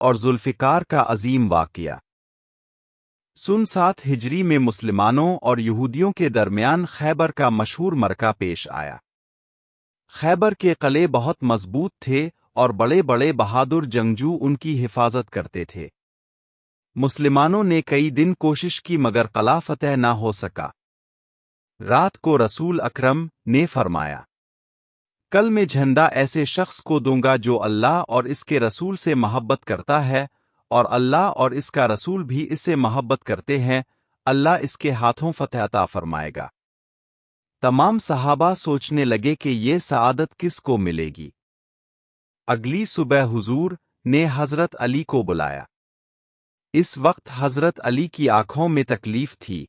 اور ذوالفقار کا عظیم واقعہ۔ سن 7 ہجری میں مسلمانوں اور یہودیوں کے درمیان خیبر کا مشہور معرکہ پیش آیا۔ خیبر کے قلعے بہت مضبوط تھے اور بڑے بڑے بہادر جنگجو ان کی حفاظت کرتے تھے۔ مسلمانوں نے کئی دن کوشش کی مگر قلعہ فتح نہ ہو سکا۔ رات کو رسول اکرم نے فرمایا، کل میں جھنڈا ایسے شخص کو دوں گا جو اللہ اور اس کے رسول سے محبت کرتا ہے، اور اللہ اور اس کا رسول بھی اس سے محبت کرتے ہیں، اللہ اس کے ہاتھوں فتح عطا فرمائے گا۔ تمام صحابہ سوچنے لگے کہ یہ سعادت کس کو ملے گی۔ اگلی صبح حضور نے حضرت علی کو بلایا۔ اس وقت حضرت علی کی آنکھوں میں تکلیف تھی۔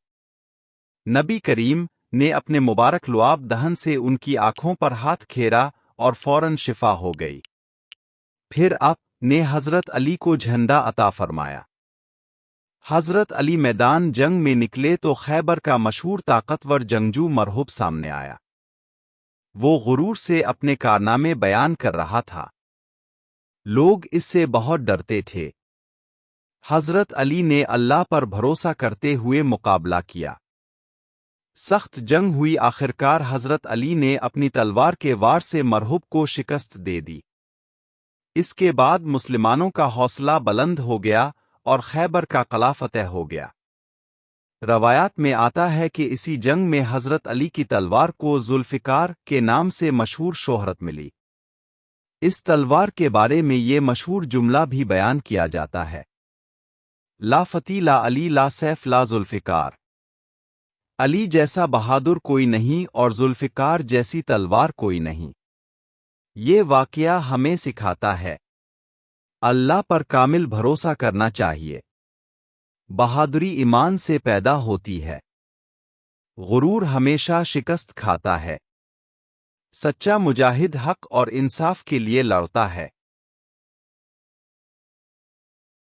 نبی کریم نے اپنے مبارک لعاب دہن سے ان کی آنکھوں پر ہاتھ پھیرا اور فوراً شفا ہو گئی۔ پھر آپ نے حضرت علی کو جھنڈا عطا فرمایا۔ حضرت علی میدان جنگ میں نکلے تو خیبر کا مشہور طاقتور جنگجو مرہب سامنے آیا۔ وہ غرور سے اپنے کارنامے بیان کر رہا تھا۔ لوگ اس سے بہت ڈرتے تھے۔ حضرت علی نے اللہ پر بھروسہ کرتے ہوئے مقابلہ کیا۔ سخت جنگ ہوئی، آخرکار حضرت علی نے اپنی تلوار کے وار سے مرہب کو شکست دے دی۔ اس کے بعد مسلمانوں کا حوصلہ بلند ہو گیا اور خیبر کا قلعہ فتح ہو گیا۔ روایات میں آتا ہے کہ اسی جنگ میں حضرت علی کی تلوار کو ذوالفقار کے نام سے مشہور شہرت ملی۔ اس تلوار کے بارے میں یہ مشہور جملہ بھی بیان کیا جاتا ہے، لا فتح لا علی لا سیف لا ذوالفقار۔ علی جیسا بہادر کوئی نہیں اور ذوالفقار جیسی تلوار کوئی نہیں۔ یہ واقعہ ہمیں سکھاتا ہے اللہ پر کامل بھروسہ کرنا چاہیے۔ بہادری ایمان سے پیدا ہوتی ہے۔ غرور ہمیشہ شکست کھاتا ہے۔ سچا مجاہد حق اور انصاف کے لیے لڑتا ہے۔